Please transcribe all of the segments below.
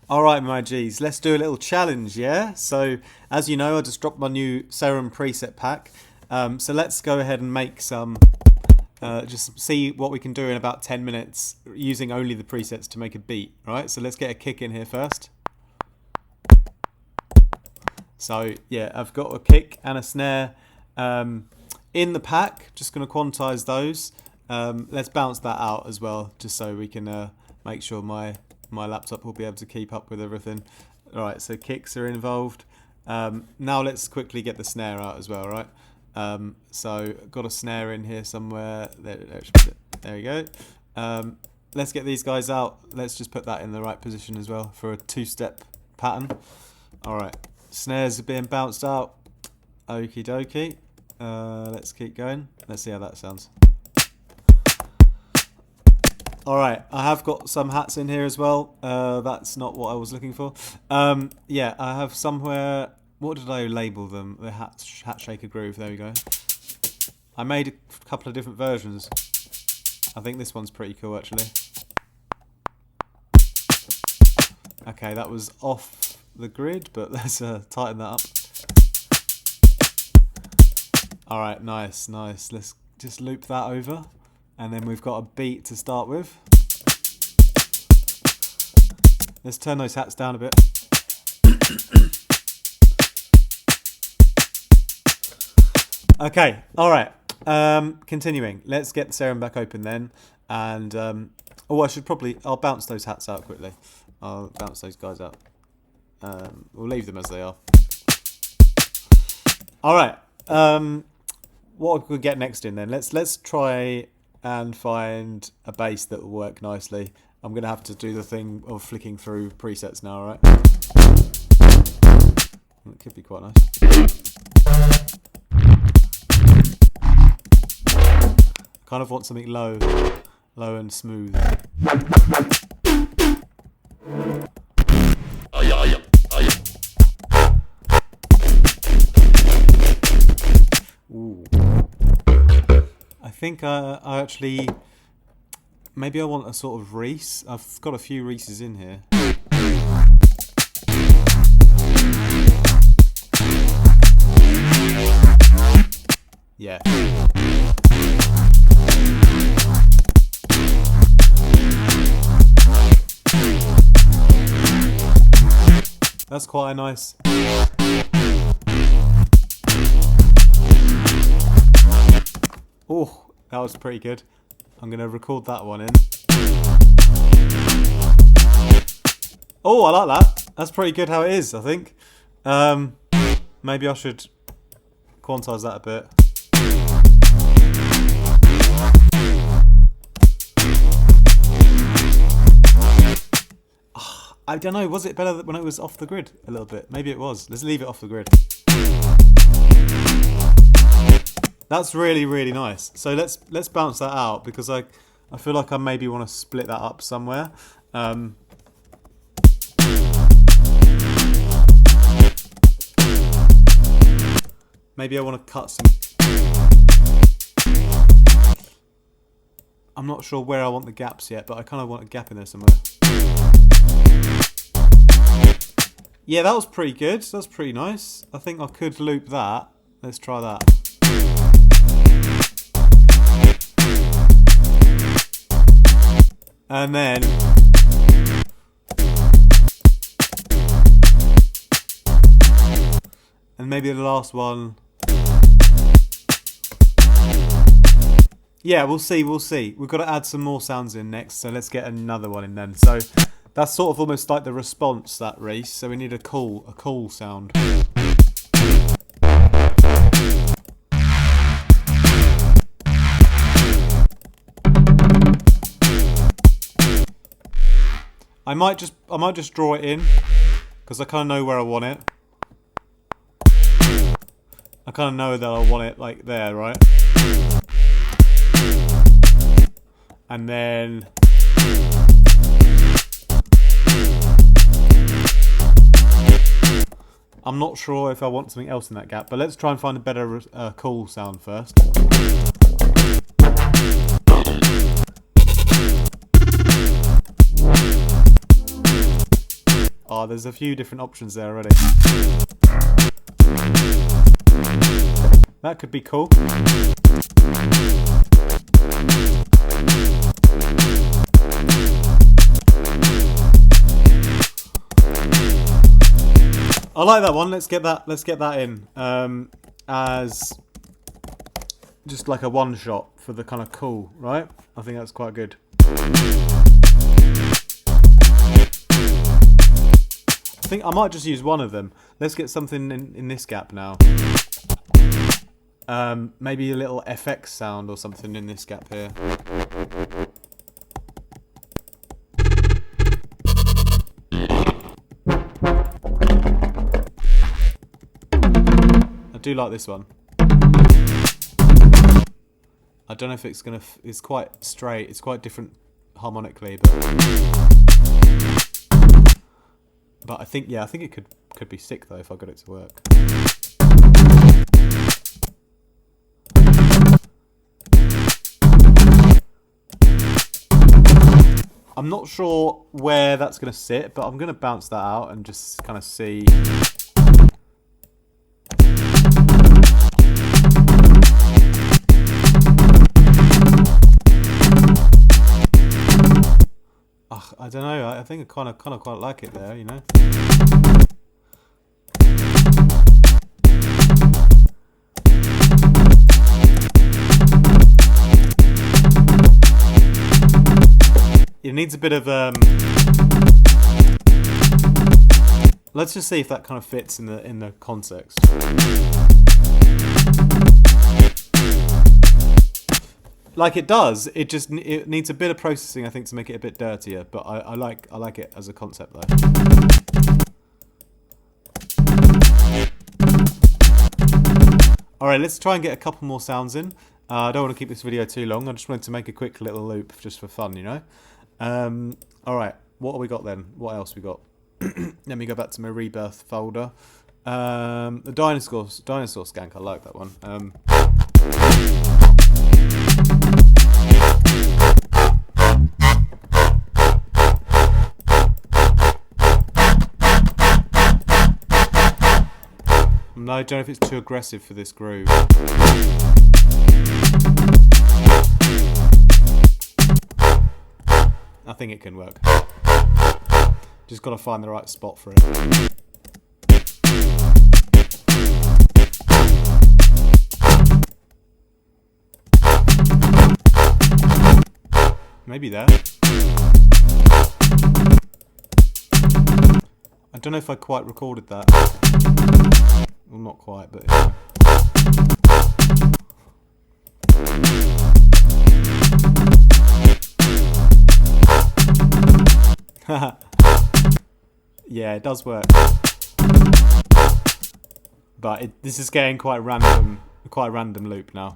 Alright my G's, let's do a little challenge, yeah? So, as you know, I just dropped my new Serum preset pack. So let's go ahead and make some, just see what we can do in about 10 minutes using only the presets to make a beat, right? So let's get a kick in here first. So yeah, I've got a kick and a snare in the pack, just going to quantize those. Let's bounce that out as well, just so we can make sure my laptop will be able to keep up with everything. Alright, so kicks are involved. Now let's quickly get the snare out as well, right? So got a snare in here somewhere. There we go. Let's get these guys out. Let's just put that in the right position as well for a two-step pattern. Alright, snares are being bounced out. Okie dokie. Let's keep going. Let's see how that sounds. Alright, I have got some hats in here as well. That's not what I was looking for. Yeah, I have somewhere... What did I label them? The hat shaker groove. There we go. I made a couple of different versions. I think this one's pretty cool, actually. Okay, that was off the grid, but let's tighten that up. Alright, nice, nice. Let's just loop that over. And then we've got a beat to start with. Let's turn those hats down a bit. Okay, alright. Continuing. Let's get the Serum back open then. And, oh, I'll bounce those hats out quickly. I'll bounce those guys out. We'll leave them as they are. Alright. What we could get next in then? Let's try and find a bass that will work nicely. I'm going to have to do the thing of flicking through presets now, alright? It could be quite nice. Kind of want something low and smooth. Ooh. I think I actually... Maybe I want a sort of Reese. I've got a few Reeses in here. Yeah. That's quite a nice... Oh, that was pretty good. I'm going to record that one in. Oh, I like that. That's pretty good how it is, I think. Maybe I should quantize that a bit. I don't know, was it better when it was off the grid a little bit? Maybe it was. Let's leave it off the grid. That's really, really nice. So let's bounce that out because I feel like I maybe want to split that up somewhere. Maybe I want to cut some... I'm not sure where I want the gaps yet, but I kind of want a gap in there somewhere. Yeah, that was pretty good. That's pretty nice. I think I could loop that. Let's try that. And then... And maybe the last one... Yeah, we'll see, we'll see. We've got to add some more sounds in next, so let's get another one in then. So that's sort of almost like the response, that Reese. So we need a cool sound. I might just draw it in because I kind of know where I want it. I kind of know that I want it like there, right? And then I'm not sure if I want something else in that gap, but let's try and find a better cool sound first. Oh, there's a few different options there already. That could be cool. I like that one. Let's get that in as just like a one shot for the kind of cool, right? I think that's quite good. I think I might just use one of them. Let's get something in this gap now. Maybe a little FX sound or something in this gap here. I do like this one. I don't know if it's gonna. It's quite straight. It's quite different harmonically, but I think, yeah, I think it could be sick though if I got it to work. I'm not sure where that's gonna sit, but I'm gonna bounce that out and just kind of see. I don't know. I think I kind of quite like it there, you know. It needs a bit of let's just see if that kind of fits in the context. Like it does, it needs a bit of processing, I think, to make it a bit dirtier. But I like it as a concept though. All right, let's try and get a couple more sounds in. I don't want to keep this video too long. I just wanted to make a quick little loop just for fun, you know. All right, what have we got then? What else we got? Let me go back to my Rebirth folder. The dinosaur skank. I like that one. No, I don't know if it's too aggressive for this groove. I think it can work. Just got to find the right spot for it. Maybe there. I don't know if I quite recorded that. Well, not quite, but yeah. Yeah, it does work. But this is getting quite a random loop now.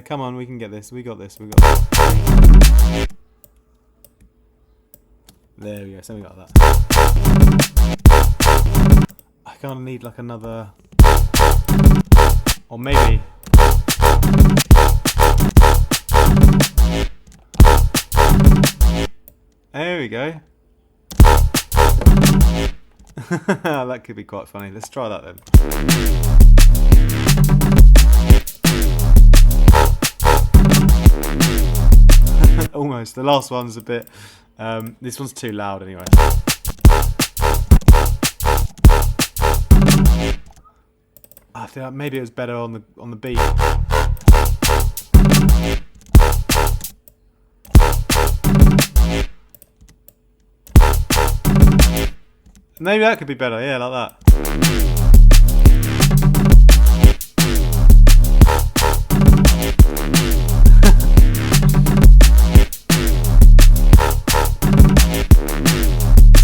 Come on, we can get this. We got this. We got this. There we go. So we got that. I kind of need like another, or maybe. There we go. That could be quite funny. Let's try that then. Almost. The last one's a bit. This one's too loud anyway. I think maybe it was better on the beat. Maybe that could be better. Yeah, like that.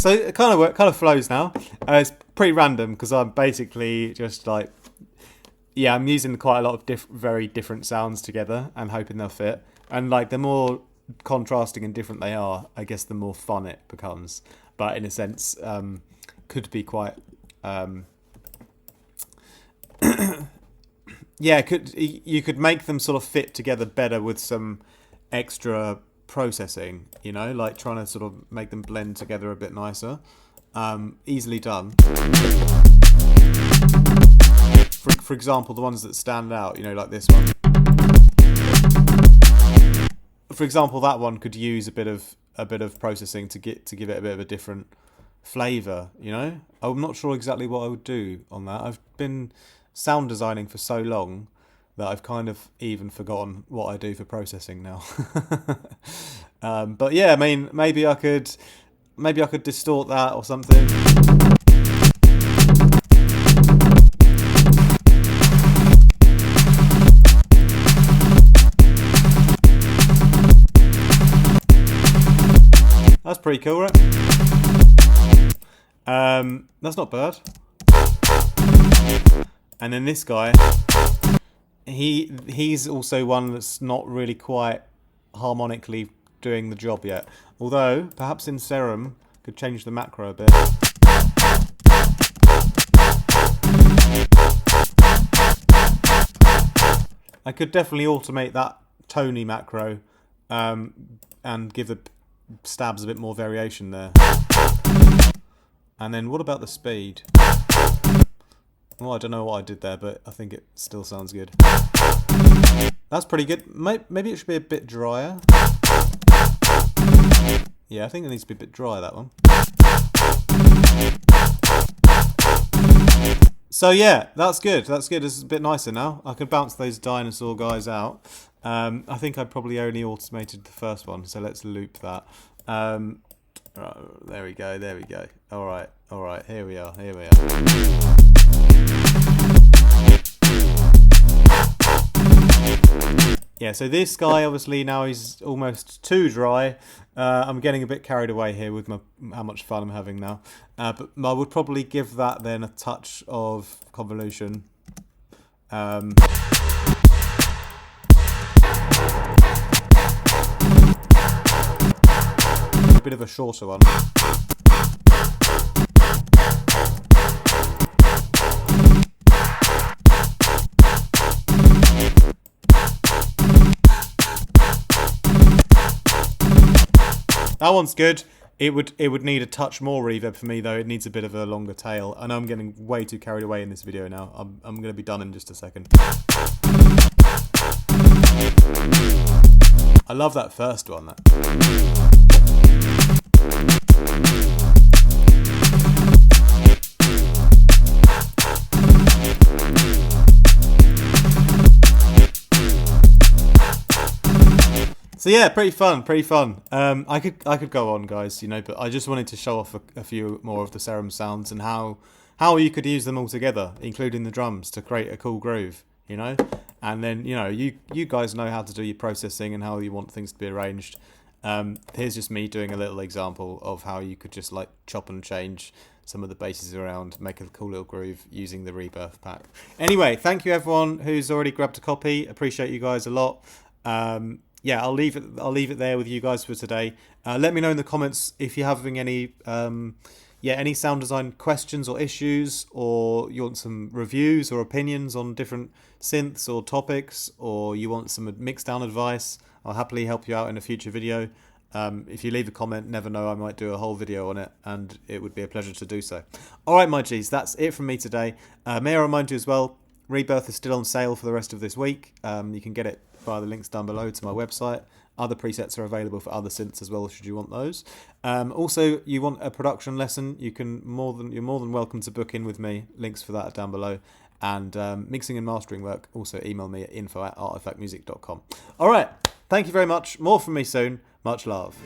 So it kind of flows now. It's pretty random because I'm basically just like, I'm using quite a lot of very different sounds together and hoping they'll fit. And like the more contrasting and different they are, I guess the more fun it becomes. But in a sense, could be quite... yeah, you could make them sort of fit together better with some extra processing, you know, like trying to sort of make them blend together a bit nicer. Easily done. For example, the ones that stand out, you know, like this one. For example, that one could use a bit of processing to give it a bit of a different flavour, you know. I'm not sure exactly what I would do on that. I've been sound designing for so long that I've kind of even forgotten what I do for processing now. But yeah, I mean, maybe I could distort that or something. That's pretty cool, right? That's not bad. And then this guy, he's also one that's not really quite harmonically doing the job yet. Although, perhaps in Serum, could change the macro a bit. I could definitely automate that Tony macro and give the stabs a bit more variation there. And then what about the speed? Well, I don't know what I did there, but I think it still sounds good. That's pretty good. Maybe it should be a bit drier. Yeah, I think it needs to be a bit dry, that one. So yeah, that's good. That's good. It's a bit nicer now. I can bounce those dinosaur guys out. I think I probably only automated the first one, so let's loop that. Right, there we go. There we go. All right. All right. Here we are. Here we are. Yeah, so this guy obviously now is almost too dry. I'm getting a bit carried away here with how much fun I'm having now. But I would probably give that then a touch of convolution. A bit of a shorter one. That one's good. It would need a touch more reverb for me though. It needs a bit of a longer tail. I know I'm getting way too carried away in this video now. I'm going to be done in just a second. I love that first one. So yeah, pretty fun, pretty fun. I could go on, guys, you know, but I just wanted to show off a few more of the Serum sounds and how you could use them all together, including the drums, to create a cool groove, you know. And then, you know, you guys know how to do your processing and how you want things to be arranged. Here's just me doing a little example of how you could just like chop and change some of the basses around, make a cool little groove using the Rebirth pack. Anyway, thank you everyone who's already grabbed a copy. Appreciate you guys a lot. Yeah, I'll leave it there with you guys for today. Let me know in the comments if you're having any any sound design questions or issues, or you want some reviews or opinions on different synths or topics, or you want some mixdown advice. I'll happily help you out in a future video. If you leave a comment, never know, I might do a whole video on it, and it would be a pleasure to do so. All right, my G's, that's it from me today. May I remind you as well, Rebirth is still on sale for the rest of this week. You can get it via the links down below to my website. Other presets are available for other synths as well, should you want those. Also, you want a production lesson, you're more than welcome to book in with me. Links for that are down below. And mixing and mastering work, also email me at info@artifactmusic.com. All right, thank you very much. More from me soon. Much love.